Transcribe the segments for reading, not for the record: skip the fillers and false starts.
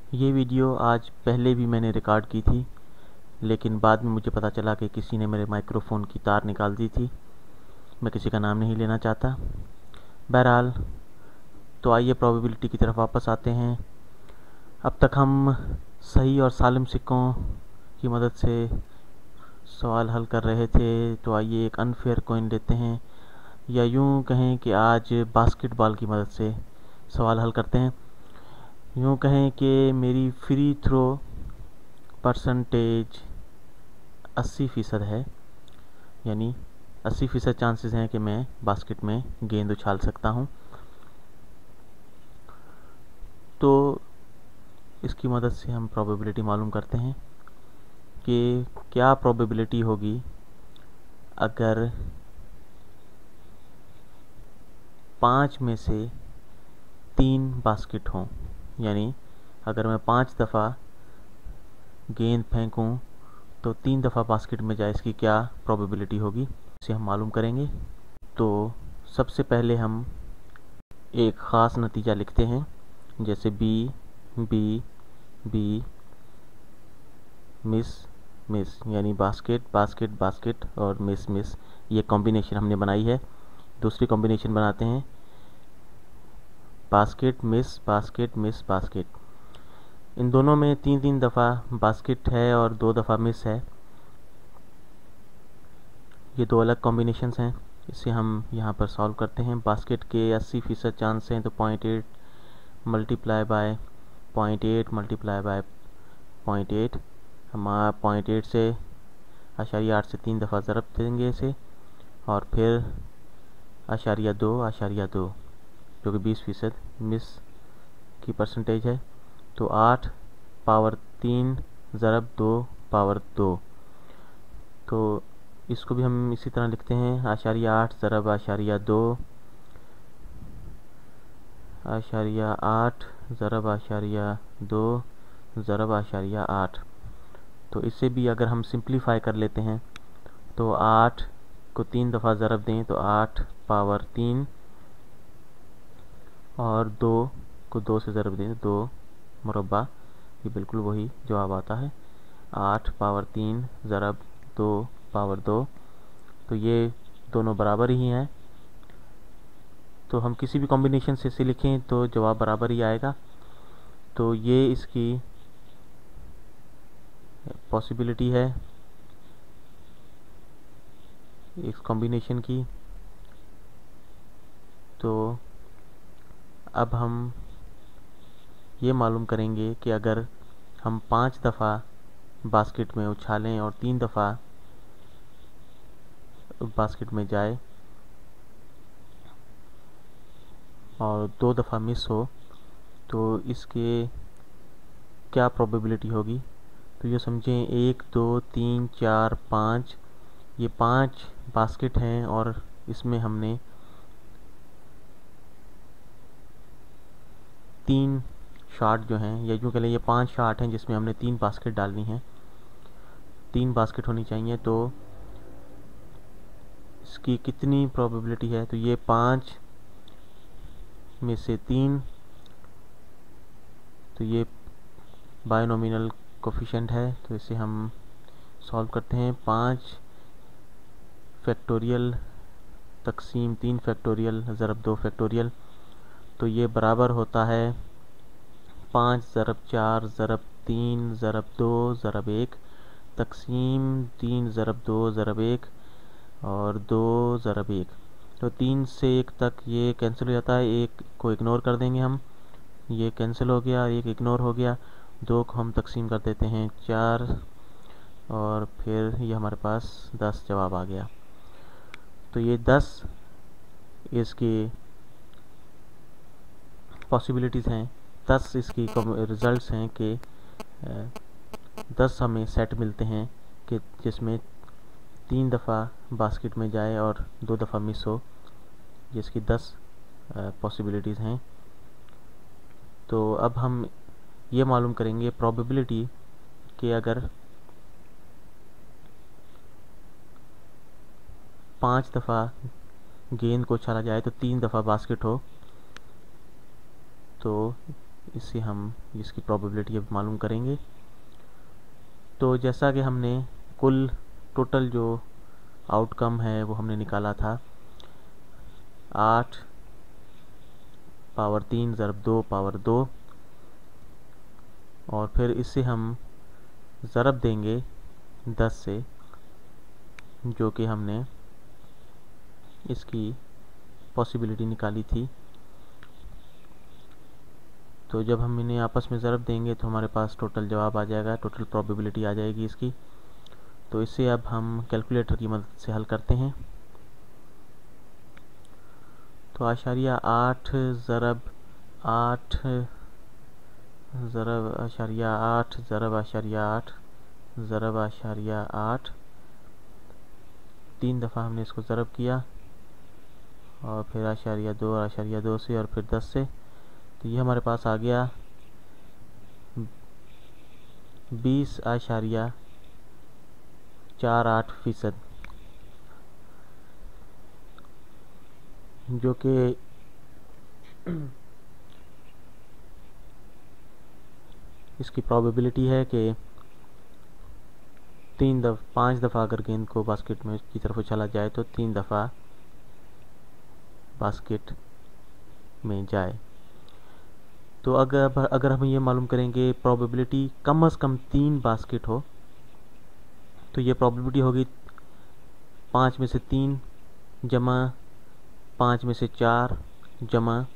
ये वीडियो आज पहले भी मैंने रिकॉर्ड की थी, लेकिन बाद में मुझे पता चला कि किसी ने मेरे माइक्रोफ़ोन की तार निकाल दी थी। मैं किसी का नाम नहीं लेना चाहता। बहरहाल, तो आइए प्रोबेबिलिटी की तरफ वापस आते हैं। अब तक हम सही और सालिम सिक्कों की मदद से सवाल हल कर रहे थे, तो आइए एक अनफेयर कॉइन लेते हैं, या यूँ कहें कि आज बास्केटबॉल की मदद से सवाल हल करते हैं। यूँ कहें कि मेरी फ्री थ्रो परसेंटेज 80% है, यानी 80% चांसेस हैं कि मैं बास्केट में गेंद उछाल सकता हूँ। तो इसकी मदद से हम प्रोबेबिलिटी मालूम करते हैं कि क्या प्रोबेबिलिटी होगी अगर 5 में से 3 बास्केट हों। यानी अगर मैं 5 दफ़ा गेंद फेंकूं तो 3 दफ़ा बास्केट में जाए, इसकी क्या प्रोबेबिलिटी होगी, इसे हम मालूम करेंगे। तो सबसे पहले हम एक ख़ास नतीजा लिखते हैं, जैसे B B B miss miss, यानी बास्केट बास्केट बास्केट और मिस मिस। ये कॉम्बिनेशन हमने बनाई है। दूसरी कॉम्बिनेशन बनाते हैं, basket miss basket miss basket. इन दोनों में 3-3 दफ़ा बास्केट है और 2 दफ़ा मिस है। ये दो अलग कॉम्बिनेशंस हैं। इसे हम यहाँ पर सॉल्व करते हैं। बास्केट के 80% चांस हैं, तो 0.8 मल्टीप्लाई बाय 0.8 मल्टीप्लाई बाय 0.8, हमारा 0.8 से 0.8 से 3 दफ़ा ज़रब देंगे इसे, और फिर 0.2 जो कि 20% मिस की परसेंटेज है। तो 8 पावर 3 ज़रब 2 पावर 2। तो इसको भी हम इसी तरह लिखते हैं, 0.8 ज़रब 0.2 0.8 ज़रब 0.2 ज़रब 0.8। तो इसे भी अगर हम सिंप्लीफाई कर लेते हैं तो 8 को 3 दफ़ा ज़रब दें तो 8 पावर 3, और 2 को 2 से ज़रब दें तो 2 मुरब्बा। ये बिल्कुल वही जवाब आता है, 8 पावर 3 ज़रब 2 पावर 2। तो ये दोनों बराबर ही हैं, तो हम किसी भी कॉम्बिनेशन से इसे लिखें तो जवाब बराबर ही आएगा। तो ये इसकी पॉसिबिलिटी है इस कॉम्बिनेशन की। तो अब हम ये मालूम करेंगे कि अगर हम 5 दफ़ा बास्केट में उछालें और 3 दफ़ा बास्केट में जाए और 2 दफ़ा मिस हो, तो इसके क्या प्रोबेबिलिटी होगी। तो ये समझें 1 2 3 4 5, ये 5 बास्केट हैं और इसमें हमने 3 शॉट जो हैं, या यूँ कह लें ये 5 शॉट हैं जिसमें हमने 3 बास्केट डालनी हैं। 3 बास्केट होनी चाहिए, तो इसकी कितनी प्रोबेबिलिटी है। तो ये 5 में से 3, तो ये बायनोमिनल कोफिशिएंट है, तो इसे हम सॉल्व करते हैं। 5 फैक्टोरियल तकसीम 3 फैक्टोरियल ज़रब 2 फैक्टोरियल, तो ये बराबर होता है 5 ज़रब 4 ज़रब 3 ज़रब 2 ज़रब 1 तकसीम 3 ज़रब 2 ज़रब 1 और 2 ज़रब 1। तो 3 से 1 तक ये कैंसिल हो जाता है, 1 को इग्नोर कर देंगे हम, ये कैंसिल हो गया, 1 इग्नोर हो गया। 2 को हम तकसीम कर देते हैं 4, और फिर ये हमारे पास 10 जवाब आ गया। तो ये 10 इसकी पॉसिबिलिटीज़ हैं, 10 इसकी रिज़ल्ट्स हैं कि 10 हमें सेट मिलते हैं कि जिसमें 3 दफ़ा बास्केट में जाए और 2 दफ़ा मिस हो, जिसकी 10 पॉसिबिलिटीज़ हैं। तो अब हम ये मालूम करेंगे प्रोबेबिलिटी कि अगर 5 दफ़ा गेंद को उछाला जाए तो 3 दफ़ा बास्केट हो, तो इससे हम इसकी प्रोबेबिलिटी अब मालूम करेंगे। तो जैसा कि हमने कुल टोटल जो आउटकम है वो हमने निकाला था 8 पावर 3 ज़रब 2 पावर 2, और फिर इससे हम ज़रब देंगे 10 से, जो कि हमने इसकी पॉसिबिलिटी निकाली थी। तो जब हम इन्हें आपस में ज़रब देंगे तो हमारे पास टोटल जवाब आ जाएगा, टोटल प्रोबेबिलिटी आ जाएगी इसकी। तो इसे अब हम कैलकुलेटर की मदद से हल करते हैं। तो आशारिया 8 ज़रब 8 ज़रब आशारिया 8 ज़रब आशारिया 8 ज़रब आशारिया 8, 3 दफ़ा हमने इसको ज़रब किया, और फिर आशारिया 2 और आशारिया 2 से, और फिर 10 से। तो ये हमारे पास आ गया 20.48%, जो कि इसकी प्रोबेबिलिटी है कि 5 दफ़ा अगर गेंद को बास्केट में की तरफ उछाला जाए तो 3 दफ़ा बास्केट में जाए। तो अगर हम ये मालूम करेंगे प्रोबेबिलिटी कम से कम 3 बास्केट हो, तो ये प्रोबेबिलिटी होगी 5 में से 3 जमा 5 में से 4 जमा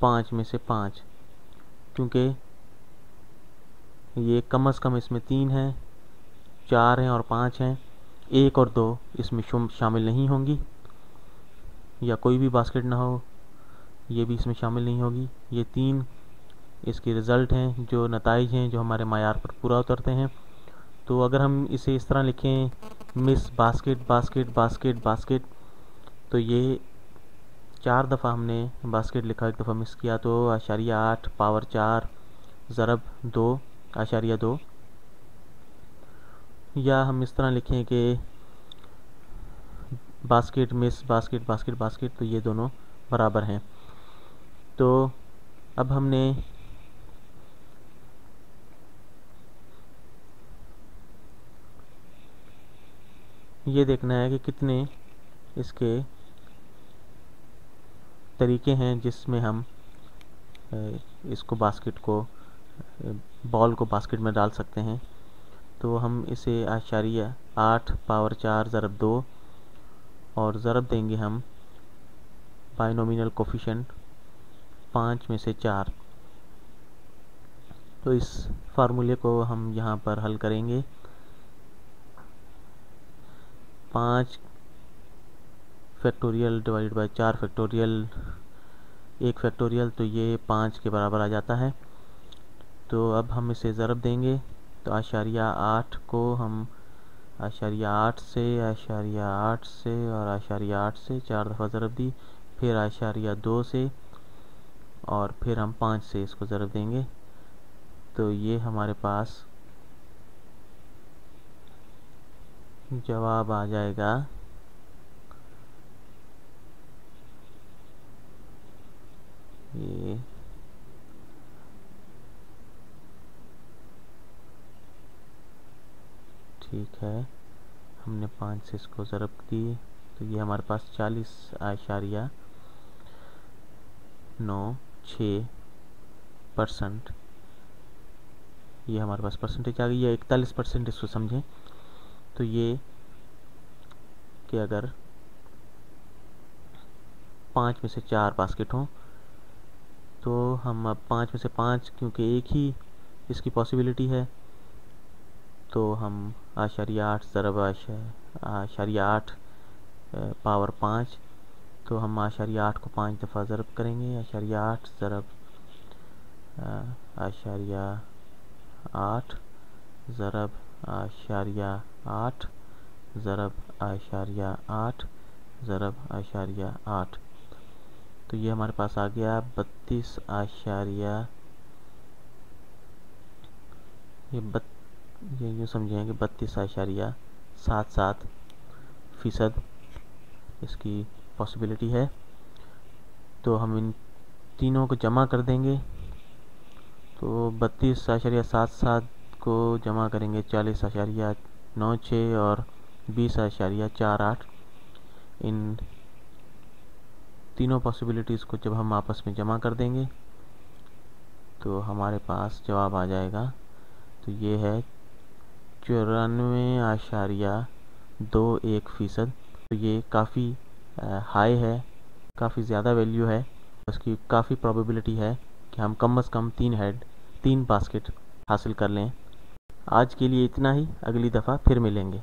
5 में से 5, क्योंकि ये कम से कम इसमें 3 हैं, 4 हैं और 5 हैं, 1 और 2 इसमें शामिल नहीं होंगी, या कोई भी बास्केट ना हो ये भी इसमें शामिल नहीं होगी। ये 3 इसके रिज़ल्ट हैं, जो नताइज हैं, जो हमारे मायार पर पूरा उतरते हैं। तो अगर हम इसे इस तरह लिखें miss basket basket basket basket, तो ये 4 दफ़ा हमने बास्केट लिखा, 1 दफ़ा मिस किया, तो आशारिया 8 पावर 4 ज़रब 2 आशारिया 2। या हम इस तरह लिखें कि basket miss basket basket basket, तो ये दोनों बराबर हैं। तो अब हमने ये देखना है कि कितने इसके तरीके हैं जिसमें हम इसको बास्केट को बॉल को बास्केट में डाल सकते हैं। तो हम इसे आशारिया 8 पावर 4 ज़रब 2, और ज़रब देंगे हम बाइनोमिनल कोफिशिएंट 5 में से 4। तो इस फार्मूले को हम यहाँ पर हल करेंगे। 5 factorial divide by 4 factorial 1 factorial, तो ये 5 के बराबर आ जाता है। तो अब हम इसे ज़रब देंगे, तो आशारिया 8 को हम आशारिया 8 से, आशारिया 8 से और आशारिया 8 से 4 दफ़ा ज़रब दी, फिर आशारिया 2 से, और फिर हम 5 से इसको ज़रब देंगे। तो ये हमारे पास जवाब आ जाएगा ये ठीक है। हमने 5 से इसको ज़रब दी, तो ये हमारे पास 40.96% ये हमारे पास परसेंटेज आ गई है। 41% इसको समझें, तो ये कि अगर 5 में से 4 बास्केट हों, तो हम अब 5 में से 5, क्योंकि एक ही इसकी पॉसिबिलिटी है, तो हम आशारिया 8 ज़रब आशारिया 8 पावर 5, तो हम आशारिया 8 को 5 दफ़ा ज़रब करेंगे। आशारिया 8 ज़रब आशारिया 8 ज़रब आशारिया 8 ज़रब आशारिया 8 ज़रब आशारिया 8, तो ये हमारे पास आ गया 32 आशारिया, ये यूँ समझें कि 32.77% इसकी पॉसिबिलिटी है। तो हम इन तीनों को जमा कर देंगे, तो 32.77 को जमा करेंगे 40.96 और 20.48। इन तीनों पॉसिबिलिटीज़ को जब हम आपस में जमा कर देंगे तो हमारे पास जवाब आ जाएगा। तो ये है 94.21%। तो ये काफ़ी हाई है, काफ़ी ज़्यादा वैल्यू है। उसकी काफ़ी प्रोबेबिलिटी है कि हम कम से कम 3 बास्केट हासिल कर लें। आज के लिए इतना ही, अगली दफ़ा फिर मिलेंगे।